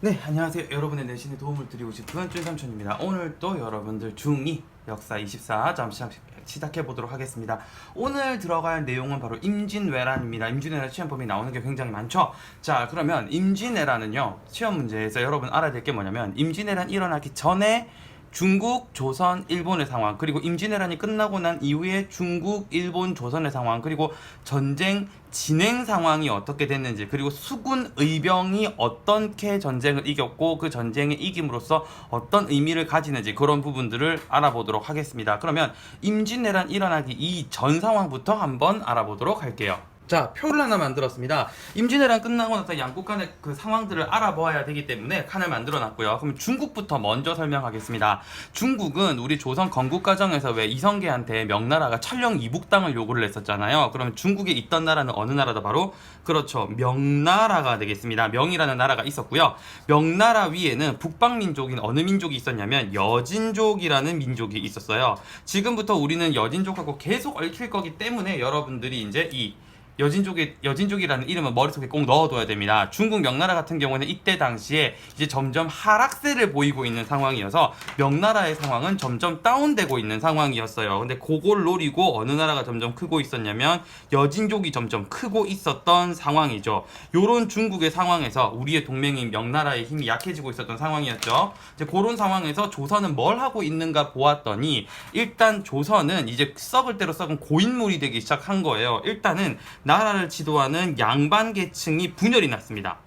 네, 안녕하세요. 여러분의 내신에 도움을 드리고 싶은 쭌삼촌입니다. 오늘 또 여러분들 중2 역사 24 잠시 시작해 보도록 하겠습니다. 오늘 들어갈 내용은 바로 임진왜란입니다. 임진왜란 시험범위 나오는 게 굉장히 많죠. 자, 그러면 임진왜란은요, 시험 문제에서 여러분 알아야 될 게 뭐냐면 임진왜란 일어나기 전에 중국, 조선, 일본의 상황, 그리고 임진왜란이 끝나고 난 이후에 중국, 일본, 조선의 상황, 그리고 전쟁 진행 상황이 어떻게 됐는지, 그리고 수군 의병이 어떻게 전쟁을 이겼고 그 전쟁에 이김으로써 어떤 의미를 가지는지 그런 부분들을 알아보도록 하겠습니다. 그러면 임진왜란 일어나기 이전 상황부터 한번 알아보도록 할게요. 자, 표를 하나 만들었습니다. 임진왜란 끝나고 나서 양국 간의 그 상황들을 알아보아야 되기 때문에 칸을 만들어 놨고요. 그럼 중국부터 먼저 설명하겠습니다. 중국은 우리 조선 건국 과정에서 왜 이성계한테 명나라가 천령 이북 땅을 요구를 했었잖아요. 그러면 중국에 있던 나라는 어느 나라다? 바로 그렇죠, 명나라가 되겠습니다. 명이라는 나라가 있었고요. 명나라 위에는 북방민족인 어느 민족이 있었냐면 여진족이라는 민족이 있었어요. 지금부터 우리는 여진족하고 계속 얽힐 거기 때문에 여러분들이 이제 이 여진족이라는 이름은 머릿속에 꼭 넣어둬야 됩니다. 중국 명나라 같은 경우는 이때 당시에 이제 점점 하락세를 보이고 있는 상황이어서 명나라의 상황은 점점 다운되고 있는 상황이었어요. 근데 그걸 노리고 어느 나라가 점점 크고 있었냐면 여진족이 점점 크고 있었던 상황이죠. 요런 중국의 상황에서 우리의 동맹인 명나라의 힘이 약해지고 있었던 상황이었죠. 이제 그런 상황에서 조선은 뭘 하고 있는가 보았더니 일단 조선은 이제 썩을 대로 썩은 고인물이 되기 시작한 거예요. 일단은 나라를 지도하는 양반 계층이 분열이 났습니다.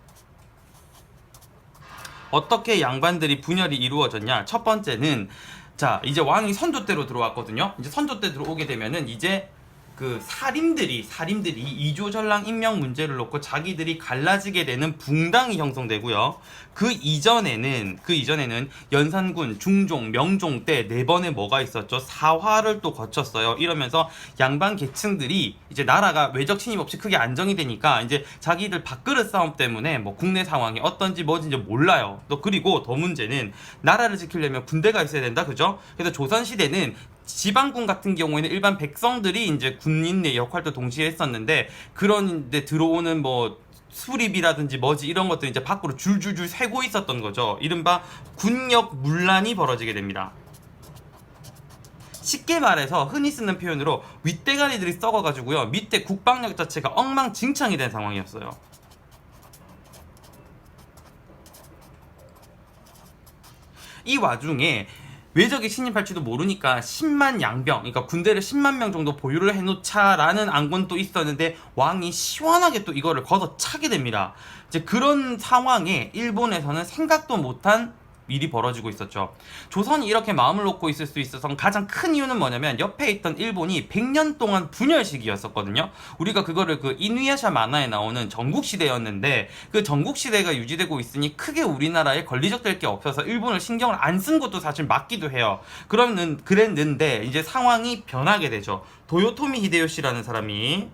어떻게 양반들이 분열이 이루어졌냐? 첫 번째는 자, 이제 왕이 선조 때로 들어왔거든요. 이제 선조 때 들어오게 되면은 이제 그 사림들이 이조전랑 임명 문제를 놓고 자기들이 갈라지게 되는 붕당이 형성되고요. 그 이전에는 연산군, 중종, 명종 때 네 번에 뭐가 있었죠? 사화를 또 거쳤어요. 이러면서 양반 계층들이 이제 나라가 외적 침입 없이 크게 안정이 되니까 이제 자기들 밥그릇 싸움 때문에 뭐 국내 상황이 어떤지 뭐든지 몰라요. 또 그리고 더 문제는 나라를 지키려면 군대가 있어야 된다, 그죠? 그래서 조선 시대는 지방군 같은 경우에는 일반 백성들이 이제 군인의 역할도 동시에 했었는데 그런데 들어오는 뭐 수립이라든지 뭐지 이런 것들이 이제 밖으로 줄줄줄 새고 있었던 거죠. 이른바 군역 문란이 벌어지게 됩니다. 쉽게 말해서 흔히 쓰는 표현으로 윗대가리들이 썩어가지고요, 밑에 국방력 자체가 엉망진창이 된 상황이었어요. 이 와중에 외적이 침입할지도 모르니까 10만 양병, 그러니까 군대를 10만 명 정도 보유를 해놓자라는 안건도 있었는데 왕이 시원하게 또 이거를 걷어차게 됩니다. 이제 그런 상황에 일본에서는 생각도 못한 일이 벌어지고 있었죠. 조선이 이렇게 마음을 놓고 있을 수 있어서 가장 큰 이유는 뭐냐면 옆에 있던 일본이 100년 동안 분열 시기였었거든요. 우리가 그거를 그 이누야샤 만화에 나오는 전국시대였는데 그 전국시대가 유지되고 있으니 크게 우리나라에 걸리적될 게 없어서 일본을 신경을 안 쓴 것도 사실 맞기도 해요. 그랬는데 이제 상황이 변하게 되죠. 도요토미 히데요시라는 사람이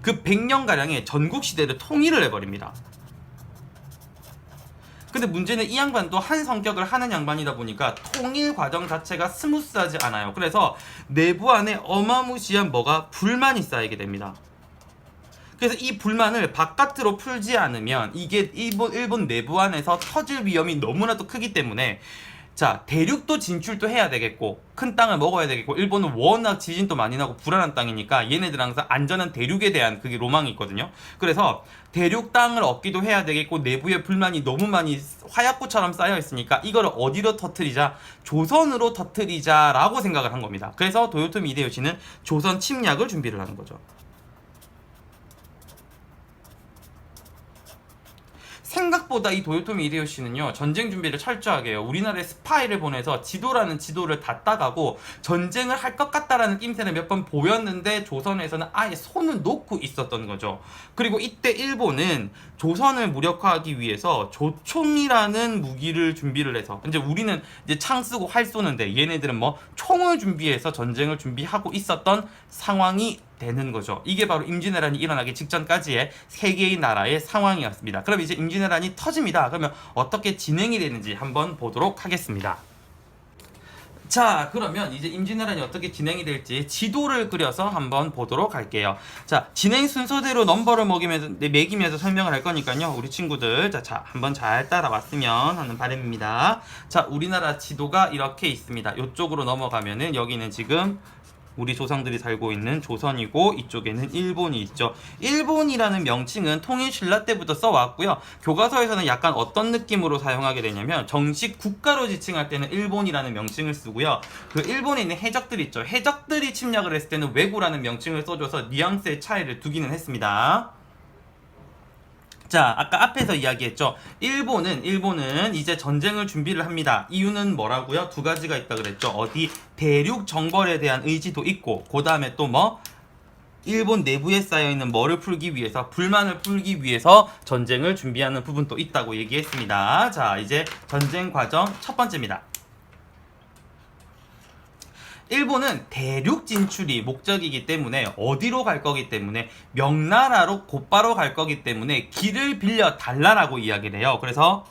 그 100년가량의 전국시대를 통일을 해버립니다. 근데 문제는 이 양반도 한 성격을 하는 양반이다 보니까 통일 과정 자체가 스무스하지 않아요. 그래서 내부 안에 어마무시한 뭐가 불만이 쌓이게 됩니다. 그래서 이 불만을 바깥으로 풀지 않으면 이게 일본 내부 안에서 터질 위험이 너무나도 크기 때문에 자, 대륙도 진출도 해야 되겠고 큰 땅을 먹어야 되겠고 일본은 워낙 지진도 많이 나고 불안한 땅이니까 얘네들 항상 안전한 대륙에 대한 그게 로망이 있거든요. 그래서 대륙 땅을 얻기도 해야 되겠고 내부의 불만이 너무 많이 화약고처럼 쌓여 있으니까 이거를 어디로 터뜨리자? 조선으로 터뜨리자라고 생각을 한 겁니다. 그래서 도요토미 히데요시는 조선 침략을 준비를 하는 거죠. 생각보다 이 도요토미 히데요시는요, 전쟁 준비를 철저하게 해요. 우리나라에 스파이를 보내서 지도라는 지도를 다 따가고 전쟁을 할 것 같다라는 낌새를 몇 번 보였는데 조선에서는 아예 손을 놓고 있었던 거죠. 그리고 이때 일본은 조선을 무력화하기 위해서 조총이라는 무기를 준비를 해서 이제 우리는 이제 창 쓰고 활 쏘는데 얘네들은 뭐 총을 준비해서 전쟁을 준비하고 있었던 상황이 되는 거죠. 이게 바로 임진왜란이 일어나기 직전까지의 세 개의 나라의 상황이었습니다. 그럼 이제 임진왜란이 터집니다. 그러면 어떻게 진행이 되는지 한번 보도록 하겠습니다. 자, 그러면 이제 임진왜란이 어떻게 진행이 될지 지도를 그려서 한번 보도록 할게요. 자, 진행 순서대로 넘버를 매기면서 설명을 할 거니까요. 우리 친구들 자, 한번 잘 따라왔으면 하는 바람입니다. 자, 우리나라 지도가 이렇게 있습니다. 이쪽으로 넘어가면은 여기는 지금 우리 조상들이 살고 있는 조선이고 이쪽에는 일본이 있죠. 일본이라는 명칭은 통일신라 때부터 써왔고요. 교과서에서는 약간 어떤 느낌으로 사용하게 되냐면 정식 국가로 지칭할 때는 일본이라는 명칭을 쓰고요. 그 일본에 있는 해적들이 있죠. 해적들이 침략을 했을 때는 왜구라는 명칭을 써줘서 뉘앙스의 차이를 두기는 했습니다. 자, 아까 앞에서 이야기했죠. 일본은 이제 전쟁을 준비를 합니다. 이유는 뭐라고요? 두 가지가 있다 그랬죠. 어디 대륙 정벌에 대한 의지도 있고, 그 다음에 또 뭐? 일본 내부에 쌓여있는 뭐를 풀기 위해서, 불만을 풀기 위해서 전쟁을 준비하는 부분도 있다고 얘기했습니다. 자, 이제 전쟁 과정 첫 번째입니다. 일본은 대륙 진출이 목적이기 때문에 어디로 갈 거기 때문에 명나라로 곧바로 갈 거기 때문에 길을 빌려 달라라고 이야기를 해요. 그래서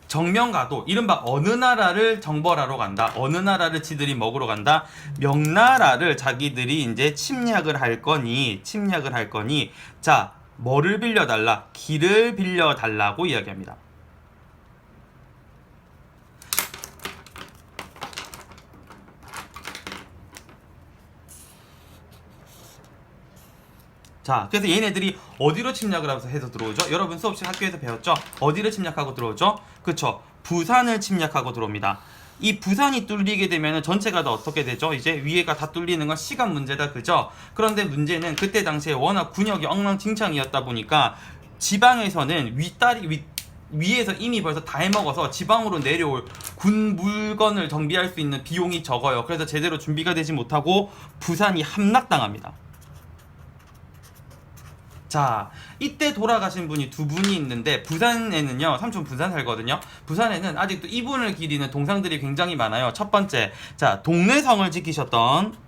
정명가도 이른바 어느 나라를 정벌하러 간다. 어느 나라를 지들이 먹으러 간다. 명나라를 자기들이 이제 침략을 할 거니 자, 뭐를 빌려달라? 길을 빌려달라고 이야기합니다. 자, 그래서 얘네들이 어디로 침략을 하면서 해서 들어오죠? 여러분 수업식 학교에서 배웠죠? 어디를 침략하고 들어오죠? 그쵸? 부산을 침략하고 들어옵니다. 이 부산이 뚫리게 되면 전체가 다 어떻게 되죠? 이제 위에가 다 뚫리는 건 시간 문제다, 그죠? 그런데 문제는 그때 당시에 워낙 군역이 엉망진창이었다 보니까 지방에서는 위에서 이미 벌써 다 해먹어서 지방으로 내려올 군 물건을 정비할 수 있는 비용이 적어요. 그래서 제대로 준비가 되지 못하고 부산이 함락당합니다. 자, 이때 돌아가신 분이 두 분이 있는데 부산에는요, 삼촌 부산 살거든요. 부산에는 아직도 이분을 기리는 동상들이 굉장히 많아요. 첫 번째, 자, 동래성을 지키셨던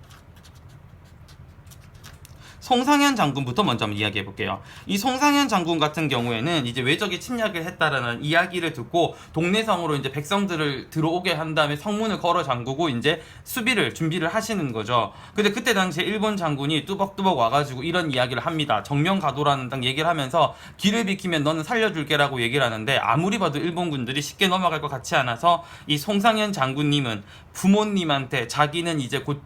송상현 장군부터 먼저 한번 이야기해 볼게요. 이 송상현 장군 같은 경우에는 이제 외적이 침략을 했다라는 이야기를 듣고 동래성으로 이제 백성들을 들어오게 한 다음에 성문을 걸어 잠그고 이제 수비를 준비를 하시는 거죠. 근데 그때 당시에 일본 장군이 뚜벅뚜벅 와가지고 이런 이야기를 합니다. 정명가도라는 딱 얘기를 하면서 길을 비키면 너는 살려줄게라고 얘기를 하는데 아무리 봐도 일본군들이 쉽게 넘어갈 것 같지 않아서 이 송상현 장군님은 부모님한테 자기는 이제 곧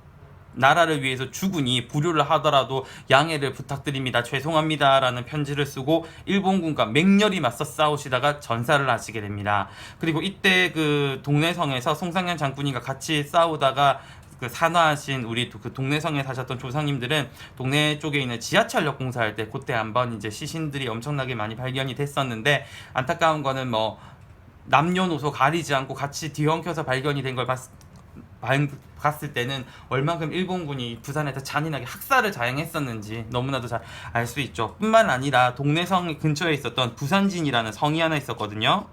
나라를 위해서 죽으니 불효를 하더라도 양해를 부탁드립니다. 죄송합니다. 라는 편지를 쓰고 일본군과 맹렬히 맞서 싸우시다가 전사를 하시게 됩니다. 그리고 이때 그 동래성에서 송상현 장군이가 같이 싸우다가 그 산화하신 우리 그 동래성에 사셨던 조상님들은 동네 쪽에 있는 지하철역 공사할 때 그때 한번 이제 시신들이 엄청나게 많이 발견이 됐었는데 안타까운 거는 뭐 남녀노소 가리지 않고 같이 뒤엉켜서 발견이 된 걸 갔을 때는 얼만큼 일본군이 부산에서 잔인하게 학살을 자행했었는지 너무나도 잘 알 수 있죠. 뿐만 아니라 동래성 근처에 있었던 부산진이라는 성이 하나 있었거든요.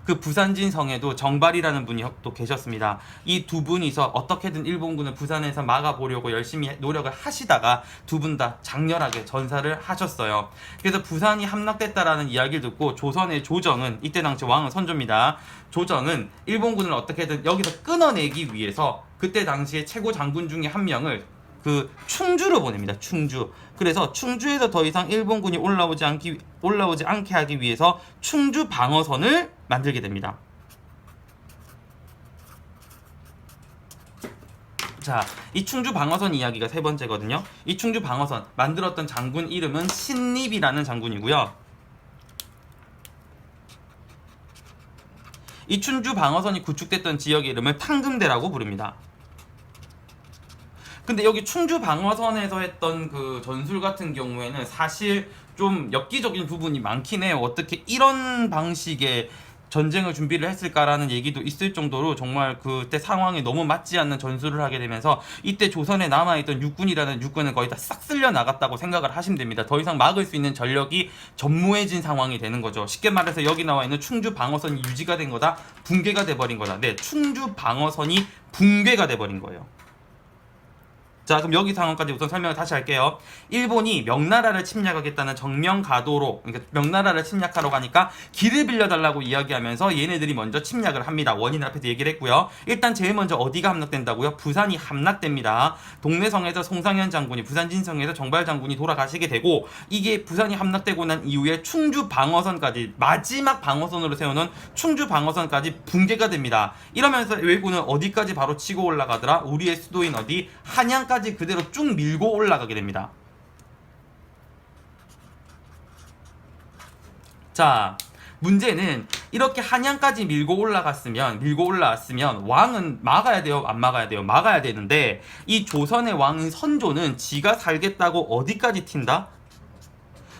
그 부산진 성에도 정발이라는 분이 또 계셨습니다. 이 두 분이서 어떻게든 일본군을 부산에서 막아보려고 열심히 노력을 하시다가 두 분 다 장렬하게 전사를 하셨어요. 그래서 부산이 함락됐다라는 이야기를 듣고 조선의 조정은, 이때 당시 왕은 선조입니다. 조정은 일본군을 어떻게든 여기서 끊어내기 위해서 그때 당시에 최고 장군 중에 한 명을 그 충주로 보냅니다. 충주. 그래서 충주에서 더 이상 일본군이 올라오지 않게 하기 위해서 충주 방어선을 만들게 됩니다. 자, 이 충주 방어선 이야기가 세 번째거든요. 이 충주 방어선 만들었던 장군 이름은 신립이라는 장군이고요. 이 충주 방어선이 구축됐던 지역의 이름을 탕금대라고 부릅니다. 근데 여기 충주 방어선에서 했던 그 전술 같은 경우에는 사실 좀 엽기적인 부분이 많긴 해요. 어떻게 이런 방식의 전쟁을 준비를 했을까라는 얘기도 있을 정도로 정말 그때 상황에 너무 맞지 않는 전술을 하게 되면서 이때 조선에 남아있던 육군이라는 육군은 거의 다 싹 쓸려 나갔다고 생각을 하시면 됩니다. 더 이상 막을 수 있는 전력이 전무해진 상황이 되는 거죠. 쉽게 말해서 여기 나와 있는 충주 방어선이 유지가 된 거다, 붕괴가 돼버린 거다. 네, 충주 방어선이 붕괴가 돼버린 거예요. 자, 그럼 여기 상황까지 우선 설명을 다시 할게요. 일본이 명나라를 침략하겠다는 정명가도로, 그러니까 명나라를 침략하러 가니까 길을 빌려달라고 이야기하면서 얘네들이 먼저 침략을 합니다. 원인을 앞에서 얘기를 했고요. 일단 제일 먼저 어디가 함락된다고요? 부산이 함락됩니다. 동래성에서 송상현 장군이, 부산진성에서 정발 장군이 돌아가시게 되고, 이게 부산이 함락되고 난 이후에 충주 방어선까지, 마지막 방어선으로 세우는 충주 방어선까지 붕괴가 됩니다. 이러면서 왜군은 어디까지 바로 치고 올라가더라? 우리의 수도인 어디? 한양까지 그대로 쭉 밀고 올라가게 됩니다. 자, 문제는 이렇게 한양까지 밀고 올라왔으면 왕은 막아야 돼요? 안 막아야 돼요? 막아야 되는데, 이 조선의 왕인 선조는 지가 살겠다고 어디까지 튄다?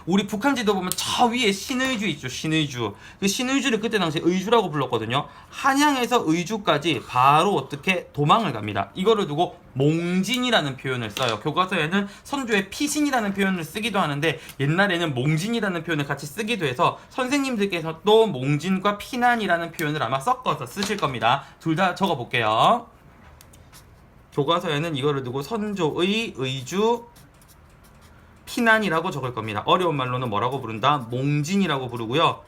우리 북한 지도 보면 저 위에 신의주 있죠. 신의주. 그 신의주를 그때 당시에 의주라고 불렀거든요. 한양에서 의주까지 바로 어떻게 도망을 갑니다. 이거를 두고 몽진이라는 표현을 써요. 교과서에는 선조의 피신이라는 표현을 쓰기도 하는데, 옛날에는 몽진이라는 표현을 같이 쓰기도 해서 선생님들께서 또 몽진과 피난이라는 표현을 아마 섞어서 쓰실 겁니다. 둘 다 적어볼게요. 교과서에는 이거를 두고 선조의 의주 피난이라고 적을 겁니다. 어려운 말로는 뭐라고 부른다? 몽진이라고 부르고요.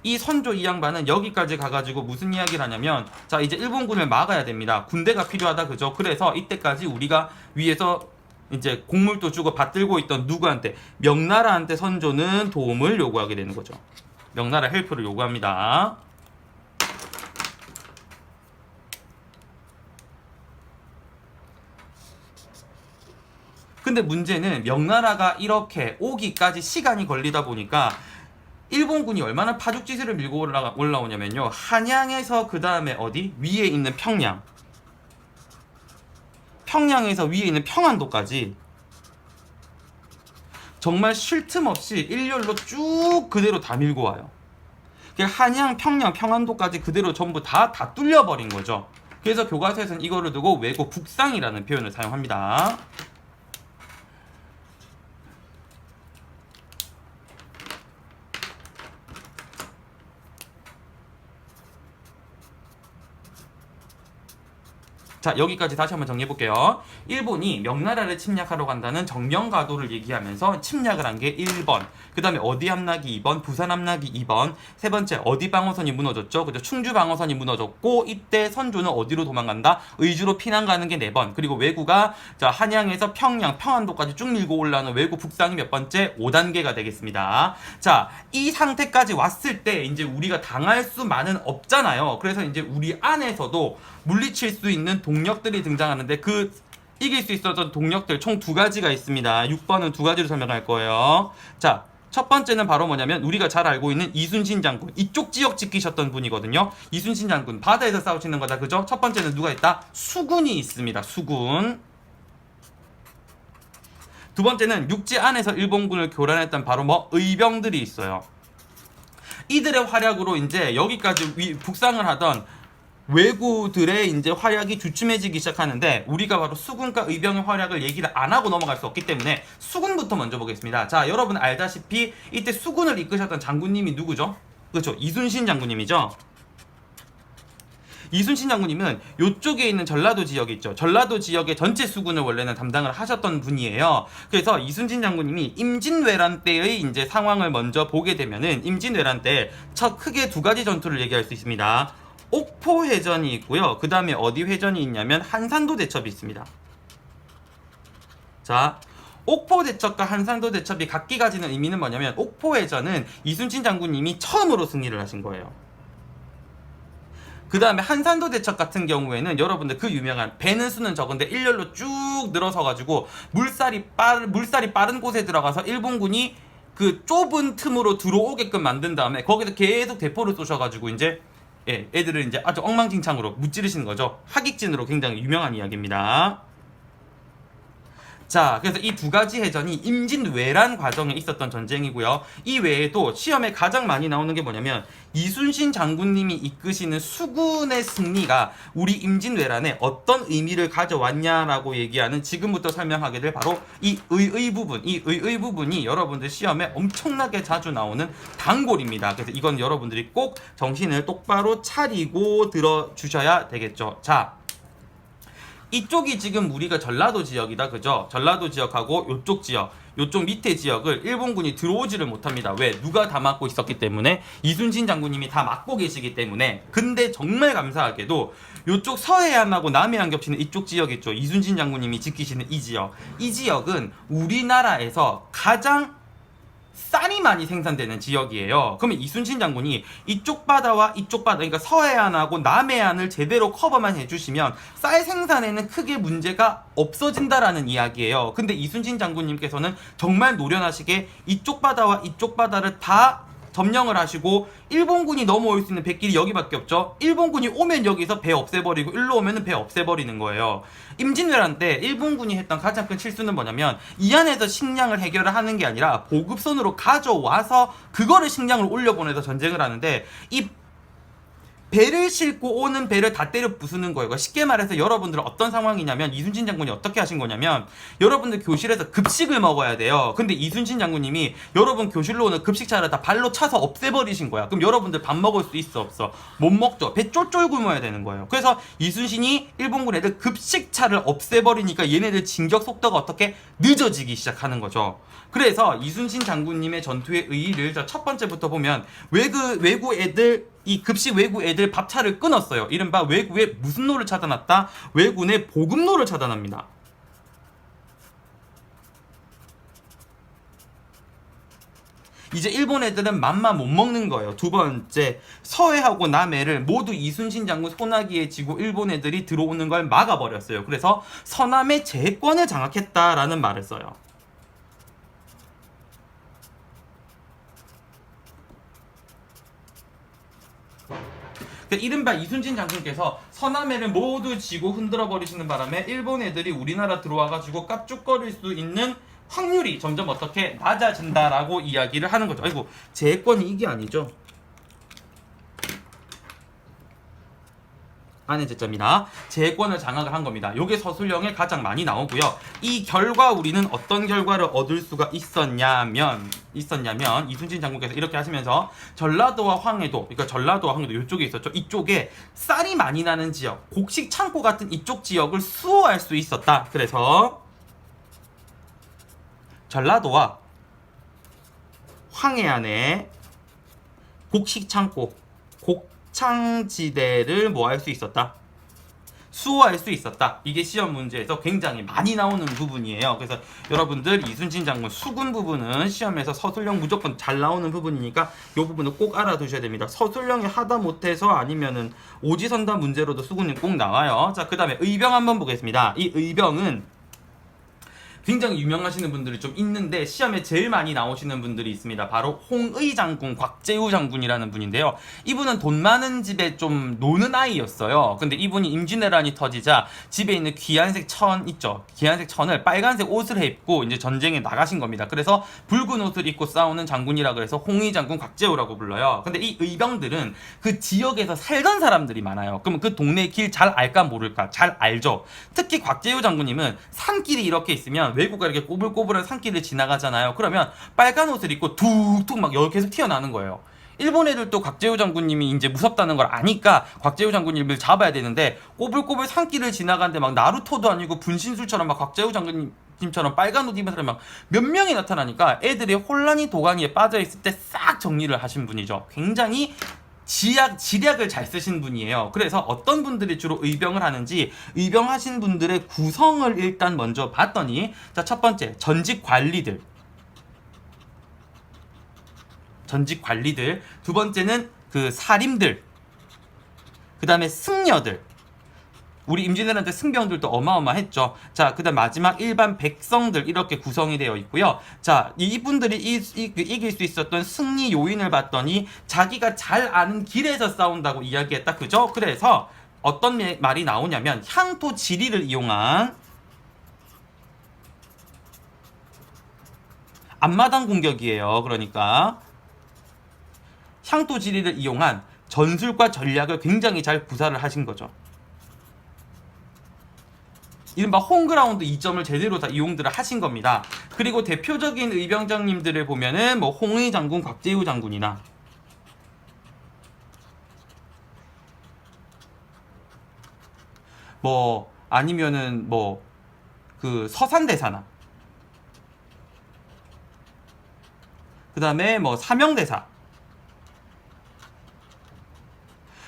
이 선조 이 양반은 여기까지 가가지고 무슨 이야기를 하냐면, 자, 이제 일본군을 막아야 됩니다. 군대가 필요하다, 그죠? 그래서 이때까지 우리가 위에서 이제 곡물도 주고 받들고 있던 누구한테? 명나라한테 선조는 도움을 요구하게 되는 거죠. 명나라 헬프를 요구합니다. 근데 문제는 명나라가 이렇게 오기까지 시간이 걸리다 보니까 일본군이 얼마나 파죽지세를 밀고 올라오냐면요. 한양에서 그 다음에 어디? 위에 있는 평양. 평양에서 위에 있는 평안도까지 정말 쉴 틈 없이 일렬로 쭉 그대로 다 밀고 와요. 한양, 평양, 평안도까지 그대로 전부 다 뚫려버린 거죠. 그래서 교과서에서는 이거를 두고 왜고 북상이라는 표현을 사용합니다. 자, 여기까지 다시 한번 정리해볼게요. 일본이 명나라를 침략하러 간다는 정명가도를 얘기하면서 침략을 한 게 1번, 그 다음에 어디 함락이 2번, 부산 함락이 2번, 세 번째 어디 방어선이 무너졌죠? 그죠? 충주 방어선이 무너졌고, 이때 선조는 어디로 도망간다? 의주로 피난 가는 게 4번, 그리고 왜구가 자 한양에서 평양, 평안도까지 쭉 밀고 올라오는 왜구 북상이 몇 번째? 5단계가 되겠습니다. 자, 이 상태까지 왔을 때 이제 우리가 당할 수만은 없잖아요. 그래서 이제 우리 안에서도 물리칠 수 있는 동력들이 등장하는데, 그 이길 수 있었던 동력들 총 2가지가 있습니다. 6번은 2가지로 설명할 거예요. 자, 첫 번째는 바로 뭐냐면 우리가 잘 알고 있는 이순신 장군, 이쪽 지역 지키셨던 분이거든요. 이순신 장군 바다에서 싸우시는 거다, 그죠? 첫 번째는 누가 있다? 수군이 있습니다. 수군. 두 번째는 육지 안에서 일본군을 교란했던 바로 의병들이 있어요. 이들의 활약으로 이제 여기까지 북상을 하던 왜구들의 이제 활약이 주춤해지기 시작하는데, 우리가 바로 수군과 의병의 활약을 얘기를 안 하고 넘어갈 수 없기 때문에 수군부터 먼저 보겠습니다. 자, 여러분 알다시피 이때 수군을 이끄셨던 장군님이 누구죠? 그렇죠, 이순신 장군님이죠. 이순신 장군님은 이쪽에 있는 전라도 지역이 있죠. 전라도 지역의 전체 수군을 원래는 담당을 하셨던 분이에요. 그래서 이순신 장군님이 임진왜란 때의 이제 상황을 먼저 보게 되면은, 임진왜란 때 첫 크게 2가지 전투를 얘기할 수 있습니다. 옥포해전이 있고요. 그 다음에 어디 회전이 있냐면 한산도 대첩이 있습니다. 자, 옥포 대첩과 한산도 대첩이 각기 가지는 의미는 뭐냐면, 옥포해전은 이순신 장군님이 처음으로 승리를 하신 거예요. 그 다음에 한산도 대첩 같은 경우에는 여러분들 그 유명한 배는 수는 적은데 일렬로 쭉 늘어서 가지고 물살이 빠른 곳에 들어가서 일본군이 그 좁은 틈으로 들어오게끔 만든 다음에 거기서 계속 대포를 쏘셔가지고 이제 애들을 이제 아주 엉망진창으로 무찌르시는 거죠. 하객진으로 굉장히 유명한 이야기입니다. 자, 그래서 이 2가지 해전이 임진왜란 과정에 있었던 전쟁이고요. 이 외에도 시험에 가장 많이 나오는 게 뭐냐면, 이순신 장군님이 이끄시는 수군의 승리가 우리 임진왜란에 어떤 의미를 가져왔냐라고 얘기하는, 지금부터 설명하게 될 바로 이 의의 부분, 이 의의 부분이 여러분들 시험에 엄청나게 자주 나오는 단골입니다. 그래서 이건 여러분들이 꼭 정신을 똑바로 차리고 들어주셔야 되겠죠. 자, 이쪽이 지금 우리가 전라도 지역이다, 그죠? 전라도 지역하고 요쪽 지역, 요쪽 밑에 지역을 일본군이 들어오지를 못합니다. 왜? 누가 다 막고 있었기 때문에, 이순신 장군님이 다 막고 계시기 때문에. 근데 정말 감사하게도 요쪽 서해안하고 남해안 겹치는 이쪽 지역 있죠, 이순신 장군님이 지키시는 이 지역, 이 지역은 우리나라에서 가장 쌀이 많이 생산되는 지역이에요. 그러면 이순신 장군이 이쪽 바다와 이쪽 바다, 그러니까 서해안하고 남해안을 제대로 커버만 해주시면 쌀 생산에는 크게 문제가 없어진다라는 이야기예요. 근데 이순신 장군님께서는 정말 노련하시게 이쪽 바다와 이쪽 바다를 다 점령을 하시고, 일본군이 넘어올 수 있는 백길이 여기밖에 없죠. 일본군이 오면 여기서 배 없애버리고, 일로 오면은 배 없애버리는 거예요. 임진왜란 때 일본군이 했던 가장 큰 실수는 뭐냐면, 이 안에서 식량을 해결을 하는 게 아니라 보급선으로 가져와서 그거를 식량을 올려보내서 전쟁을 하는데, 이 배를 싣고 오는 배를 다 때려 부수는 거예요. 쉽게 말해서 여러분들은 어떤 상황이냐면, 이순신 장군이 어떻게 하신 거냐면, 여러분들 교실에서 급식을 먹어야 돼요. 근데 이순신 장군님이 여러분 교실로 오는 급식차를 다 발로 차서 없애버리신 거야. 그럼 여러분들 밥 먹을 수 있어, 없어? 못 먹죠. 배 쫄쫄 굶어야 되는 거예요. 그래서 이순신이 일본군 애들 급식차를 없애버리니까 얘네들 진격 속도가 어떻게 늦어지기 시작하는 거죠. 그래서 이순신 장군님의 전투의 의의를 첫 번째부터 보면, 외구 애들, 이 급식 외구 애들 밥차를 끊었어요. 이른바 외구의 무슨 노를 차단했다? 외군의 보급로를 차단합니다. 이제 일본 애들은 맘만 못 먹는 거예요. 두 번째, 서해하고 남해를 모두 이순신 장군 손아귀에 쥐고 일본 애들이 들어오는 걸 막아버렸어요. 그래서 서남의 제해권을 장악했다라는 말을 써요. 이른바 이순신 장군께서 서남해를 모두 쥐고 흔들어 버리시는 바람에 일본 애들이 우리나라 들어와가지고 깝죽거릴 수 있는 확률이 점점 어떻게 낮아진다라고 이야기를 하는 거죠. 아이고, 제해권이 이게 아니죠. 안의 제점이나 제해권을 장악을 한 겁니다. 요게 서술형에 가장 많이 나오고요. 이 결과 우리는 어떤 결과를 얻을 수가 있었냐면 이순신 장군께서 이렇게 하시면서 전라도와 황해도, 그러니까 전라도와 황해도 이쪽에 있었죠. 이쪽에 쌀이 많이 나는 지역, 곡식 창고 같은 이쪽 지역을 수호할 수 있었다. 그래서 전라도와 황해안의 곡식 창고, 곡창지대를 뭐 할 수 있었다? 수호할 수 있었다. 이게 시험 문제에서 굉장히 많이 나오는 부분이에요. 그래서 여러분들 이순신 장군 수군 부분은 시험에서 서술형 무조건 잘 나오는 부분이니까 이 부분을 꼭 알아두셔야 됩니다. 서술형이 하다 못해서 아니면은 오지선다 문제로도 수군이 꼭 나와요. 자, 그 다음에 의병 한번 보겠습니다. 이 의병은 굉장히 유명하시는 분들이 좀 있는데 시험에 제일 많이 나오시는 분들이 있습니다. 바로 홍의 장군, 곽재우 장군이라는 분인데요. 이분은 돈 많은 집에 좀 노는 아이였어요. 근데 이분이 임진왜란이 터지자 집에 있는 귀한색 천 있죠. 귀한색 천을 빨간색 옷을 입고 이제 전쟁에 나가신 겁니다. 그래서 붉은 옷을 입고 싸우는 장군이라 그래서 홍의 장군 곽재우라고 불러요. 근데 이 의병들은 그 지역에서 살던 사람들이 많아요. 그러면 그 동네 길 잘 알까 모를까? 잘 알죠. 특히 곽재우 장군님은 산길이 이렇게 있으면 외구가 이렇게 꼬불꼬불한 산길을 지나가잖아요. 그러면 빨간 옷을 입고 툭툭 막 계속 튀어나오는 거예요. 일본 애들도 곽재우 장군님이 이제 무섭다는 걸 아니까 곽재우 장군님을 잡아야 되는데, 꼬불꼬불 산길을 지나가는데 막 나루토도 아니고 분신술처럼 막 곽재우 장군님처럼 빨간 옷 입은 사람이 막 몇 명이 나타나니까 애들이 혼란이 도가니에 빠져있을 때 싹 정리를 하신 분이죠. 굉장히 지략을 잘 쓰신 분이에요. 그래서 어떤 분들이 주로 의병을 하는지, 의병 하신 분들의 구성을 일단 먼저 봤더니, 자, 첫 번째 전직 관리들, 두 번째는 그 사림들, 그 다음에 승려들, 우리 임진왜란 때 승병들도 어마어마했죠. 자, 그 다음 마지막 일반 백성들, 이렇게 구성이 되어 있고요. 자, 이분들이 이길 수 있었던 승리 요인을 봤더니 자기가 잘 아는 길에서 싸운다고 이야기했다. 그죠? 그래서 어떤 말이 나오냐면, 향토 지리를 이용한 앞마당 공격이에요. 그러니까 향토 지리를 이용한 전술과 전략을 굉장히 잘 구사를 하신 거죠. 이른바 홈그라운드 이점을 제대로 다 이용들을 하신 겁니다. 그리고 대표적인 의병장님들을 보면은 뭐 홍의 장군, 곽재우 장군이나 뭐 아니면은 뭐 그 서산대사나 그 다음에 뭐 사명대사.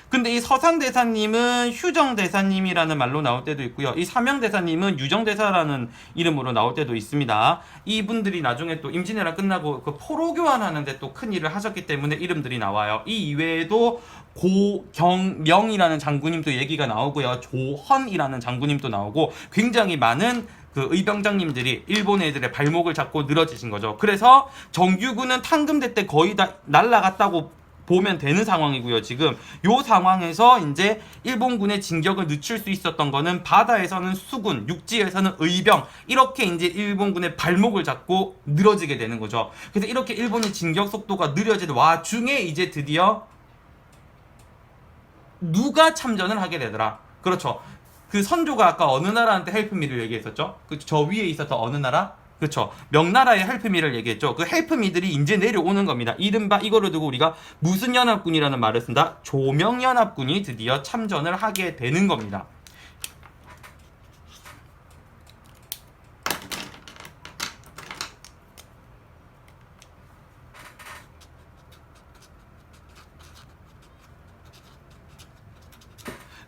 근데 이 서산대사님은 휴정대사님이라는 말로 나올 때도 있고요. 이 사명대사님은 유정대사라는 이름으로 나올 때도 있습니다. 이분들이 나중에 또 임진왜란 끝나고 그 포로 교환하는데 또 큰 일을 하셨기 때문에 이름들이 나와요. 이 이외에도 고경명이라는 장군님도 얘기가 나오고요. 조헌이라는 장군님도 나오고 굉장히 많은 그 의병장님들이 일본 애들의 발목을 잡고 늘어지신 거죠. 그래서 정규군은 탄금대 때 거의 다 날라갔다고 보면 되는 상황이고요. 지금 요 상황에서 이제 일본군의 진격을 늦출 수 있었던 거는 바다에서는 수군, 육지에서는 의병, 이렇게 이제 일본군의 발목을 잡고 늘어지게 되는 거죠. 그래서 이렇게 일본의 진격 속도가 느려지는 와중에 이제 드디어 누가 참전을 하게 되더라. 그렇죠. 그 선조가 아까 어느 나라한테 헬프미를 얘기했었죠? 그 저 위에 있었던 어느 나라? 그렇죠. 명나라의 헬프미를 얘기했죠. 그 헬프미들이 이제 내려오는 겁니다. 이른바 이거를 두고 우리가 무슨 연합군이라는 말을 쓴다? 조명연합군이 드디어 참전을 하게 되는 겁니다.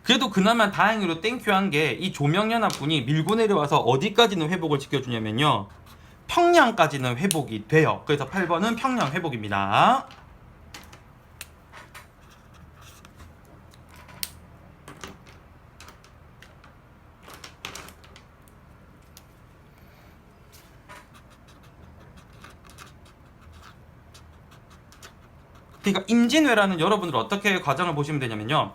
그래도 그나마 다행히로 땡큐한 게 이 조명연합군이 밀고 내려와서 어디까지는 회복을 지켜주냐면요, 평양까지는 회복이 돼요. 그래서 8번은 평양 회복입니다. 그러니까 임진왜란은 여러분들 어떻게 과정을 보시면 되냐면요,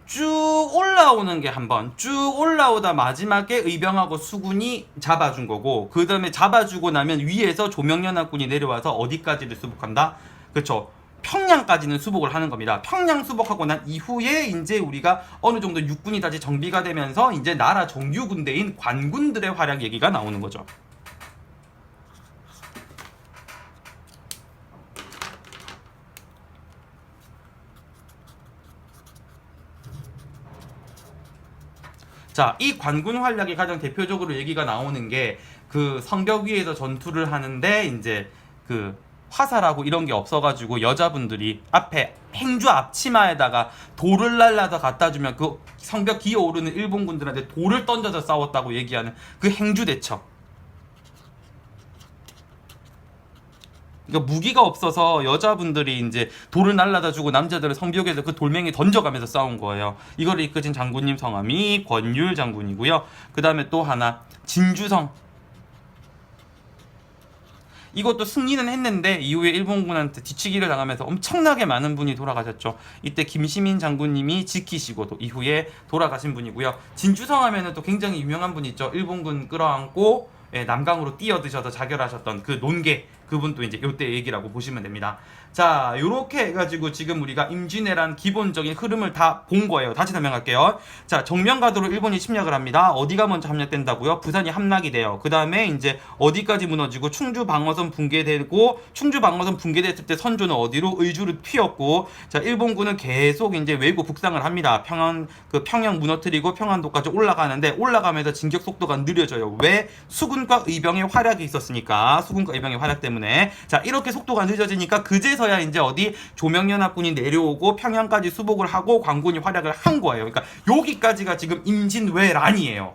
쭉 올라오는 게 한 번, 쭉 올라오다 마지막에 의병하고 수군이 잡아준 거고, 그 다음에 잡아주고 나면 위에서 조명연합군이 내려와서 어디까지를 수복한다? 그렇죠. 평양까지는 수복을 하는 겁니다. 평양 수복하고 난 이후에 이제 우리가 어느 정도 육군이 다시 정비가 되면서 이제 나라 정규 군대인 관군들의 활약 얘기가 나오는 거죠. 자, 이 관군 활약이 가장 대표적으로 얘기가 나오는 게 그 성벽 위에서 전투를 하는데 이제 그 화살하고 이런 게 없어가지고 여자분들이 앞에 행주 앞치마에다가 돌을 날라서 갖다 주면 그 성벽 기어오르는 일본군들한테 돌을 던져서 싸웠다고 얘기하는 그 행주 대첩. 그러니까 무기가 없어서 여자분들이 이제 돌을 날라다 주고 남자들은 성벽에서 그 돌멩이 던져가면서 싸운 거예요. 이걸 이끄신 장군님 성함이 권율 장군이고요. 그 다음에 또 하나 진주성. 이것도 승리는 했는데 이후에 일본군한테 뒤치기를 당하면서 엄청나게 많은 분이 돌아가셨죠. 이때 김시민 장군님이 지키시고 또 이후에 돌아가신 분이고요. 진주성 하면은 또 굉장히 유명한 분 있죠. 일본군 끌어안고 남강으로 뛰어드셔서 자결하셨던 그 논개, 그분도 이제 요때 얘기라고 보시면 됩니다. 자, 요렇게 해가지고 지금 우리가 임진왜란 기본적인 흐름을 다 본 거예요. 다시 설명할게요. 자, 정면가도로 일본이 침략을 합니다. 어디가 먼저 함락된다고요? 부산이 함락이 돼요. 그 다음에 이제 어디까지 무너지고 충주 방어선 붕괴되고, 충주 방어선 붕괴됐을 때 선조는 어디로? 의주로 튀었고, 자, 일본군은 계속 이제 외국 북상을 합니다. 평양 무너뜨리고 평안도까지 올라가는데, 올라가면서 진격 속도가 느려져요. 왜? 수군과 의병의 활약이 있었으니까. 수군과 의병의 활약 때문에. 자, 이렇게 속도가 늦어지니까 그제서야 이제 어디 조명연합군이 내려오고 평양까지 수복을 하고 관군이 활약을 한 거예요. 그러니까 여기까지가 지금 임진왜란이에요.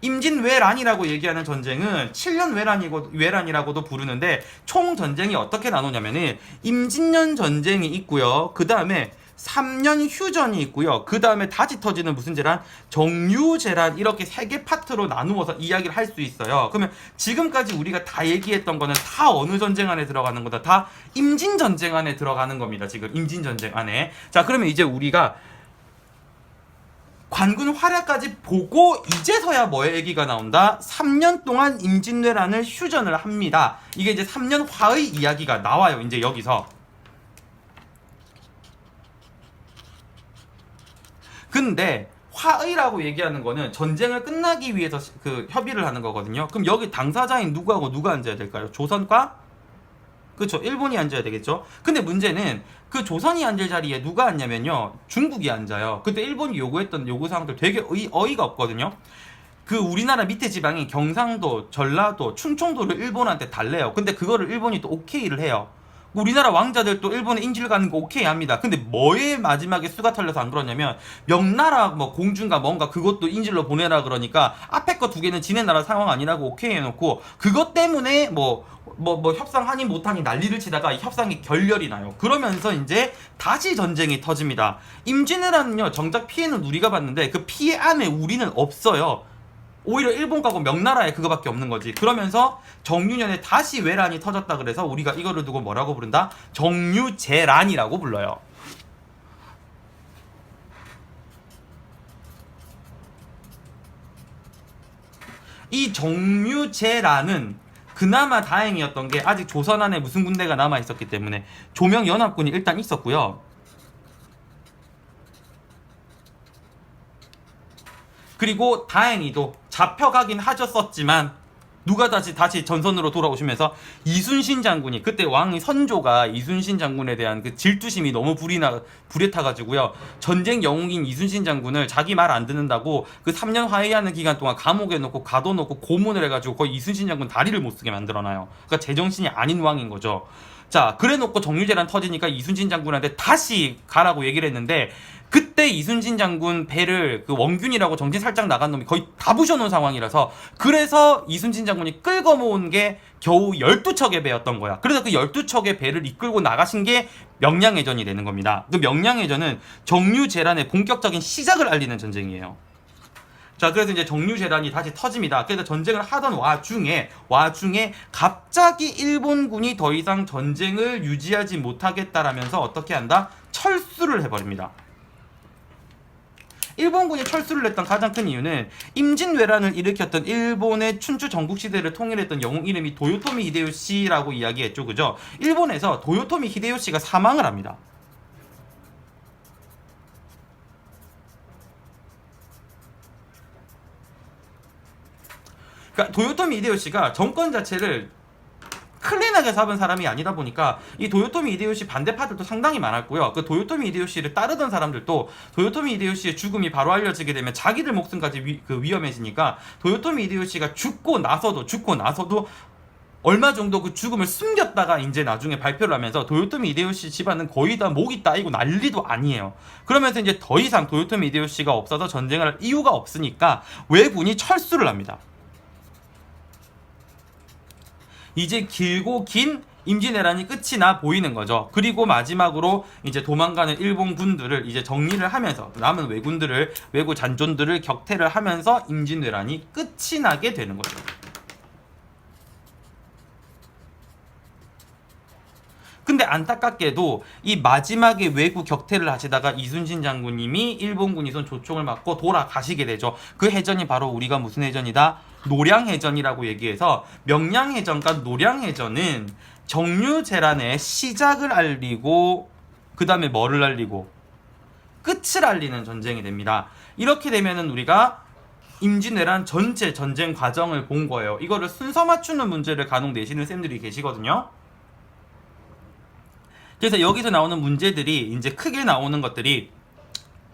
임진왜란이라고 얘기하는 전쟁은 7년 외란이라고도 부르는데, 총 전쟁이 어떻게 나누냐면은 임진년 전쟁이 있고요. 그 다음에 3년 휴전이 있고요. 그 다음에 다시 터지는 무슨 재란? 정유재란. 이렇게 3개 파트로 나누어서 이야기를 할 수 있어요. 그러면 지금까지 우리가 다 얘기했던 거는 다 어느 전쟁 안에 들어가는 거다? 다 임진전쟁 안에 들어가는 겁니다. 지금 임진전쟁 안에. 자, 그러면 이제 우리가 관군 활약까지 보고 이제서야 뭐의 얘기가 나온다? 3년 동안 임진왜란을 휴전을 합니다. 이게 이제 3년 화의 이야기가 나와요. 이제 여기서. 근데 화의라고 얘기하는 거는 전쟁을 끝나기 위해서 그 협의를 하는 거거든요. 그럼 여기 당사자인 누구하고 누가 앉아야 될까요? 조선과? 그렇죠. 일본이 앉아야 되겠죠. 근데 문제는 그 조선이 앉을 자리에 누가 앉냐면요, 중국이 앉아요. 그때 일본이 요구했던 요구사항들 되게 어이가 없거든요. 그 우리나라 밑에 지방인 경상도, 전라도, 충청도를 일본한테 달래요. 근데 그거를 일본이 또 오케이를 해요. 우리나라 왕자들 또 일본에 인질 가는 거 오케이 합니다. 근데 뭐에 마지막에 수가 털려서 안 그러냐면 명나라 뭐 공주인가 뭔가 그것도 인질로 보내라 그러니까 앞에 거 두 개는 지네 나라 상황 아니라고 오케이 해놓고 그것 때문에 뭐 협상하니 못하니 난리를 치다가 이 협상이 결렬이 나요. 그러면서 이제 다시 전쟁이 터집니다. 임진왜란은요 정작 피해는 우리가 봤는데 그 피해 안에 우리는 없어요. 오히려 일본 가고 명나라에 그거밖에 없는 거지. 그러면서 정유년에 다시 외란이 터졌다 그래서 우리가 이거를 두고 뭐라고 부른다? 정유재란이라고 불러요. 이 정유재란은 그나마 다행이었던 게 아직 조선 안에 무슨 군대가 남아 있었기 때문에 조명연합군이 일단 있었고요. 그리고 다행히도 잡혀가긴 하셨었지만 누가 다시 전선으로 돌아오시면서 이순신 장군이 그때 왕이 선조가 이순신 장군에 대한 그 질투심이 너무 불에 타가지고요 전쟁 영웅인 이순신 장군을 자기 말 안 듣는다고 그 3년 화해하는 기간 동안 감옥에 넣고 가둬놓고 고문을 해가지고 거의 이순신 장군 다리를 못 쓰게 만들어놔요. 그러니까 제정신이 아닌 왕인 거죠. 자, 그래놓고 정유재란 터지니까 이순신 장군한테 다시 가라고 얘기를 했는데 그때 이순신 장군 배를 그 원균이라고 정신 살짝 나간 놈이 거의 다 부셔놓은 상황이라서 그래서 이순신 장군이 끌고 모은 게 겨우 12척의 배였던 거야. 그래서 그 12척의 배를 이끌고 나가신 게 명량해전이 되는 겁니다. 그 명량해전은 정유재란의 본격적인 시작을 알리는 전쟁이에요. 자, 그래서 이제 정유재란이 다시 터집니다. 그래서 전쟁을 하던 와중에 갑자기 일본군이 더 이상 전쟁을 유지하지 못하겠다라면서 어떻게 한다? 철수를 해버립니다. 일본군이 철수를 했던 가장 큰 이유는 임진왜란을 일으켰던 일본의 춘추 전국시대를 통일했던 영웅 이름이 도요토미 히데요시라고 이야기했죠. 그죠? 일본에서 도요토미 히데요시가 사망을 합니다. 그러니까 도요토미 히데요시가 정권 자체를 클린하게 잡은 사람이 아니다 보니까 이 도요토미 히데요시 반대파들도 상당히 많았고요. 그 도요토미 히데요시를 따르던 사람들도 도요토미 히데요시의 죽음이 바로 알려지게 되면 자기들 목숨까지 위험해지니까 도요토미 히데요시가 죽고 나서도 얼마 정도 그 죽음을 숨겼다가 이제 나중에 발표를 하면서 도요토미 히데요시 집안은 거의 다 목이 따이고 난리도 아니에요. 그러면서 이제 더 이상 도요토미 히데요시가 없어서 전쟁을 할 이유가 없으니까 왜군이 철수를 합니다. 이제 길고 긴 임진왜란이 끝이 나 보이는 거죠. 그리고 마지막으로 이제 도망가는 일본 군들을 이제 정리를 하면서 남은 왜구 잔존들을 격퇴를 하면서 임진왜란이 끝이 나게 되는 거죠. 근데 안타깝게도 이 마지막에 왜구 격퇴를 하시다가 이순신 장군님이 일본군이 쏜 조총을 맞고 돌아가시게 되죠. 그 해전이 바로 우리가 무슨 해전이다? 노량해전이라고 얘기해서 명량해전과 노량해전은 정유재란의 시작을 알리고 그 다음에 뭐를 알리고 끝을 알리는 전쟁이 됩니다. 이렇게 되면은 우리가 임진왜란 전체 전쟁 과정을 본 거예요. 이거를 순서 맞추는 문제를 간혹 내시는 쌤들이 계시거든요. 그래서 여기서 나오는 문제들이 이제 크게 나오는 것들이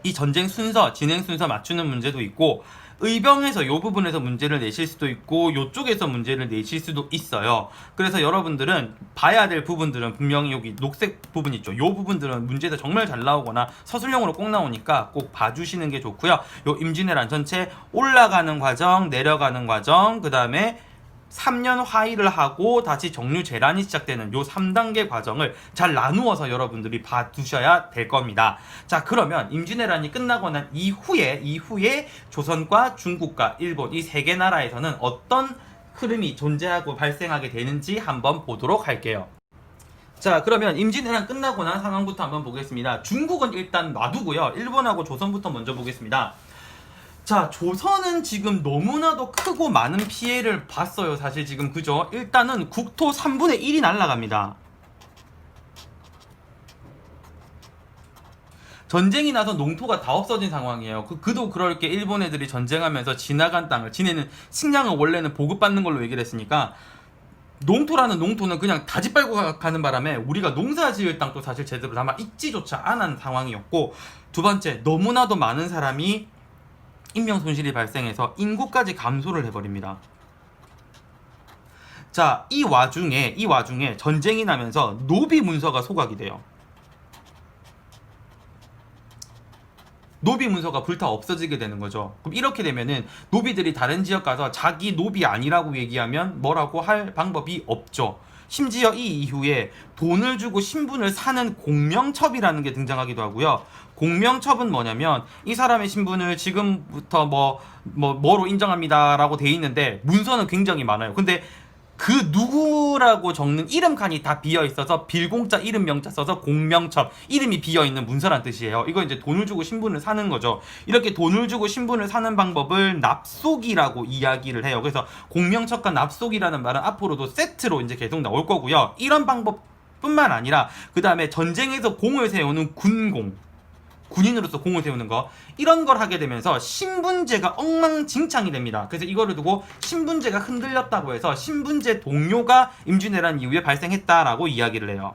이 전쟁 순서, 진행 순서 맞추는 문제도 있고 의병에서 요 부분에서 문제를 내실 수도 있고 요쪽에서 문제를 내실 수도 있어요. 그래서 여러분들은 봐야 될 부분들은 분명히 여기 녹색 부분 있죠. 요 부분들은 문제가 정말 잘 나오거나 서술형으로 꼭 나오니까 꼭 봐주시는 게 좋고요. 요 임진왜란 전체 올라가는 과정, 내려가는 과정, 그 다음에 3년 화의를 하고 다시 정유재란이 시작되는 요 3단계 과정을 잘 나누어서 여러분들이 봐두셔야 될 겁니다. 자, 그러면 임진왜란이 끝나고 난 이후에 조선과 중국과 일본 이 세 개 나라에서는 어떤 흐름이 존재하고 발생하게 되는지 한번 보도록 할게요. 자, 그러면 임진왜란 끝나고 난 상황부터 한번 보겠습니다. 중국은 일단 놔두고요. 일본하고 조선부터 먼저 보겠습니다. 자, 조선은 지금 너무나도 크고 많은 피해를 봤어요. 사실 지금 그죠? 일단은 국토 3분의 1이 날아갑니다. 전쟁이 나서 농토가 다 없어진 상황이에요. 그도 그럴 게 일본 애들이 전쟁하면서 지나간 땅을 지네는 식량을 원래는 보급받는 걸로 얘기를 했으니까 농토라는 농토는 그냥 다 짓밟고 가는 바람에 우리가 농사 지을 땅도 사실 제대로 남아 있지조차 않은 상황이었고, 두 번째, 너무나도 많은 사람이 인명 손실이 발생해서 인구까지 감소를 해버립니다. 자, 이 와중에 전쟁이 나면서 노비 문서가 소각이 돼요. 노비 문서가 불타 없어지게 되는 거죠. 그럼 이렇게 되면은 노비들이 다른 지역 가서 자기 노비 아니라고 얘기하면 뭐라고 할 방법이 없죠. 심지어 이 이후에 돈을 주고 신분을 사는 공명첩이라는 게 등장하기도 하고요. 공명첩은 뭐냐면 이 사람의 신분을 지금부터 뭐로 인정합니다라고 돼 있는데 문서는 굉장히 많아요. 근데 그 누구라고 적는 이름 칸이 다 비어 있어서 빌공자 이름 명자 써서 공명첩, 이름이 비어 있는 문서란 뜻이에요. 이거 이제 돈을 주고 신분을 사는 거죠. 이렇게 돈을 주고 신분을 사는 방법을 납속이라고 이야기를 해요. 그래서 공명첩과 납속이라는 말은 앞으로도 세트로 이제 계속 나올 거고요. 이런 방법뿐만 아니라 그 다음에 전쟁에서 공을 세우는 군인으로서 공을 세우는 거, 이런 걸 하게 되면서 신분제가 엉망진창이 됩니다. 그래서 이거를 두고 신분제가 흔들렸다고 해서 신분제 동요가 임진왜란 이후에 발생했다라고 이야기를 해요.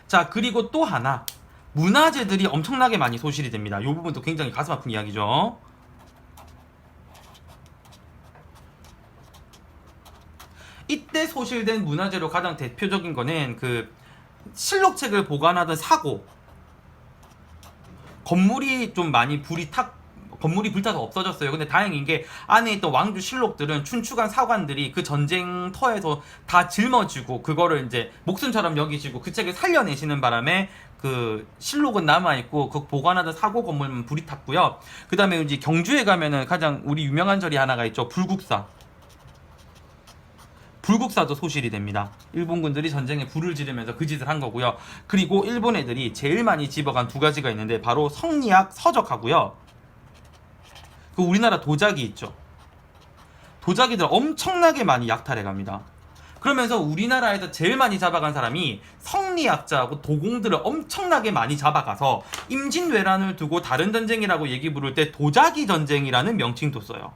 자, 그리고 또 하나, 문화재들이 엄청나게 많이 소실이 됩니다. 이 부분도 굉장히 가슴 아픈 이야기죠. 이때 소실된 문화재로 가장 대표적인 거는 그 실록책을 보관하던 사고, 건물이 좀 많이 건물이 불타서 없어졌어요. 근데 다행인 게 안에 있던 왕조 실록들은 춘추관 사관들이 그 전쟁터에서 다 짊어지고 그거를 이제 목숨처럼 여기시고 그 책을 살려내시는 바람에 그 실록은 남아있고 그 보관하던 사고 건물만 불이 탔고요. 그 다음에 이제 경주에 가면은 가장 우리 유명한 절이 하나가 있죠. 불국사도 소실이 됩니다. 일본군들이 전쟁에 불을 지르면서 그 짓을 한 거고요. 그리고 일본 애들이 제일 많이 집어간 두 가지가 있는데 바로 성리학 서적하고요. 그 우리나라 도자기 있죠. 도자기들 엄청나게 많이 약탈해 갑니다. 그러면서 우리나라에서 제일 많이 잡아간 사람이 성리학자하고 도공들을 엄청나게 많이 잡아가서 임진왜란을 두고 다른 전쟁이라고 얘기 부를 때 도자기 전쟁이라는 명칭도 써요.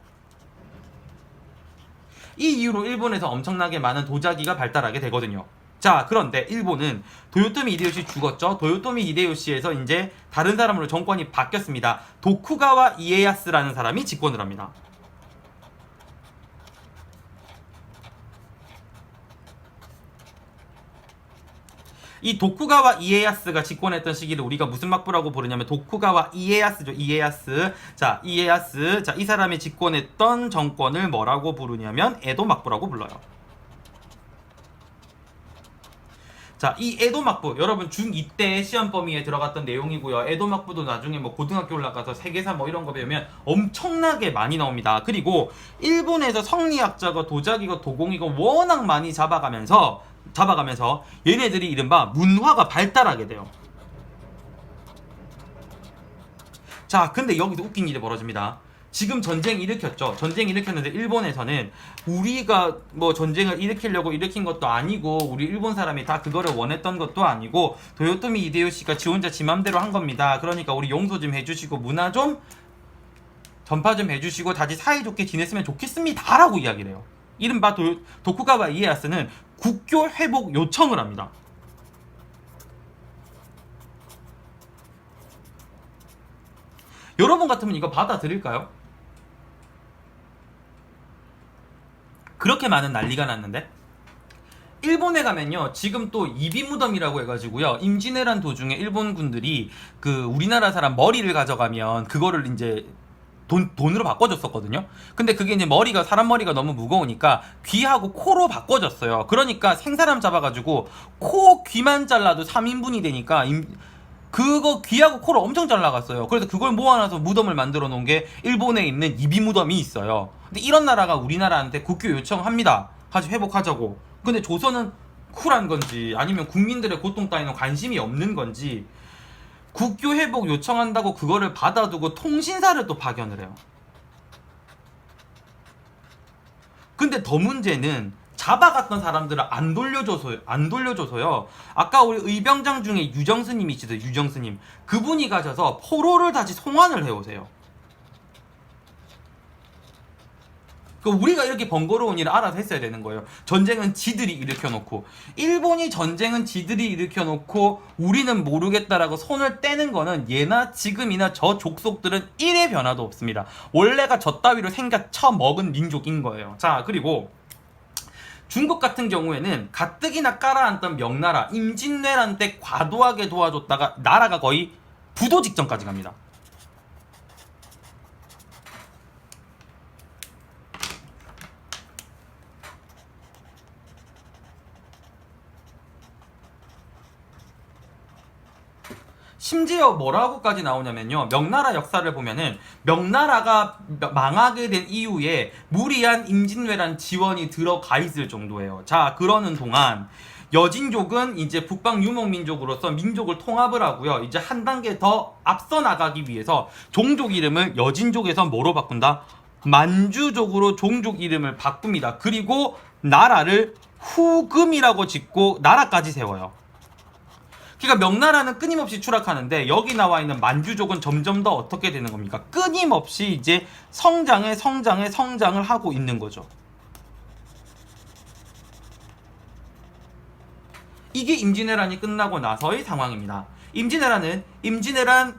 이 이후로 일본에서 엄청나게 많은 도자기가 발달하게 되거든요. 자, 그런데 일본은 도요토미 히데요시 죽었죠. 도요토미 히데요시에서 이제 다른 사람으로 정권이 바뀌었습니다. 도쿠가와 이에야스라는 사람이 집권을 합니다. 이 도쿠가와 이에야스가 집권했던 시기를 우리가 무슨 막부라고 부르냐면 도쿠가와 이에야스죠. 이에야스. 자, 이에야스. 자, 이 사람이 집권했던 정권을 뭐라고 부르냐면 에도 막부라고 불러요. 자, 이 에도 막부, 여러분 중2 때 시험 범위에 들어갔던 내용이고요. 에도 막부도 나중에 뭐 고등학교 올라가서 세계사 뭐 이런 거 배우면 엄청나게 많이 나옵니다. 그리고 일본에서 성리학자가 도자기가 도공이가 워낙 많이 잡아가면서 얘네들이 이른바 문화가 발달하게 돼요. 자, 근데 여기서 웃긴 일이 벌어집니다. 지금 전쟁 일으켰죠. 전쟁 일으켰는데 일본에서는 우리가 뭐 전쟁을 일으키려고 일으킨 것도 아니고 우리 일본 사람이 다 그거를 원했던 것도 아니고 도요토미 히데요시가 지 혼자 지 맘대로 한 겁니다. 그러니까 우리 용서 좀 해주시고 문화 좀 전파 좀 해주시고 다시 사이좋게 지냈으면 좋겠습니다 라고 이야기를 해요. 이른바 도쿠가와 이에야스는 국교 회복 요청을 합니다. 여러분 같으면 이거 받아들일까요? 그렇게 많은 난리가 났는데 일본에 가면요 지금 또 이비무덤이라고 해가지고요 임진왜란 도중에 일본군들이 그 우리나라 사람 머리를 가져가면 그거를 이제 돈으로 바꿔줬었거든요. 근데 그게 이제 사람 머리가 너무 무거우니까 귀하고 코로 바꿔줬어요. 그러니까 생사람 잡아가지고 코 귀만 잘라도 3인분이 되니까 그거 귀하고 코를 엄청 잘 나갔어요. 그래서 그걸 모아놔서 무덤을 만들어 놓은 게 일본에 있는 이비무덤이 있어요. 근데 이런 나라가 우리나라한테 국교 요청합니다. 회복하자고. 근데 조선은 쿨한 건지 아니면 국민들의 고통 따위는 관심이 없는 건지 국교 회복 요청한다고 그거를 받아두고 통신사를 또 파견을 해요. 근데 더 문제는 잡아갔던 사람들을 안 돌려줘서요. 아까 우리 의병장 중에 유정스님이 있어요. 유정스님. 그분이 가셔서 포로를 다시 송환을 해오세요. 우리가 이렇게 번거로운 일을 알아서 했어야 되는 거예요. 전쟁은 지들이 일으켜놓고, 일본이 전쟁은 지들이 일으켜놓고 우리는 모르겠다라고 손을 떼는 거는 예나 지금이나 저 족속들은 일의 변화도 없습니다. 원래가 저 따위로 생겨쳐 먹은 민족인 거예요. 자, 그리고 중국 같은 경우에는 가뜩이나 깔아앉던 명나라 임진왜란 때 과도하게 도와줬다가 나라가 거의 부도 직전까지 갑니다. 심지어 뭐라고까지 나오냐면요, 명나라 역사를 보면은 명나라가 망하게 된 이후에 무리한 임진왜란 지원이 들어가 있을 정도예요. 자, 그러는 동안 여진족은 이제 북방 유목민족으로서 민족을 통합을 하고요, 이제 한 단계 더 앞서 나가기 위해서 종족 이름을 여진족에서 뭐로 바꾼다? 만주족으로 종족 이름을 바꿉니다. 그리고 나라를 후금이라고 짓고 나라까지 세워요. 그러니까 명나라는 끊임없이 추락하는데 여기 나와 있는 만주족은 점점 더 어떻게 되는 겁니까? 끊임없이 이제 성장을 하고 있는 거죠. 이게 임진왜란이 끝나고 나서의 상황입니다. 임진왜란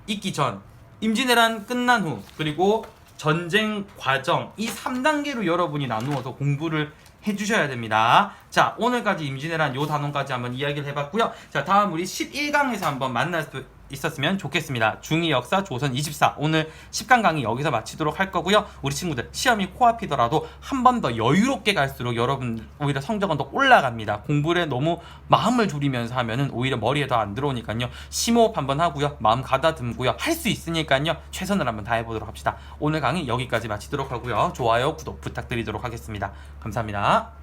있기 전, 임진왜란 끝난 후, 그리고 전쟁 과정, 이 3단계로 여러분이 나누어서 공부를 해주셔야 됩니다. 자, 오늘까지 임진왜란 요 단원까지 한번 이야기를 해봤고요. 자, 다음 우리 11강에서 한번 만날 수 있었으면 좋겠습니다. 중2 역사 조선 24, 오늘 10강 강의 여기서 마치도록 할 거고요. 우리 친구들 시험이 코앞이더라도 한 번 더 여유롭게 갈수록 여러분 오히려 성적은 더 올라갑니다. 공부를 너무 마음을 졸이면서 하면은 오히려 머리에 더 안 들어오니까요. 심호흡 한번 하고요, 마음 가다듬고요, 할 수 있으니까요, 최선을 한번 다해보도록 합시다. 오늘 강의 여기까지 마치도록 하고요. 좋아요, 구독 부탁드리도록 하겠습니다. 감사합니다.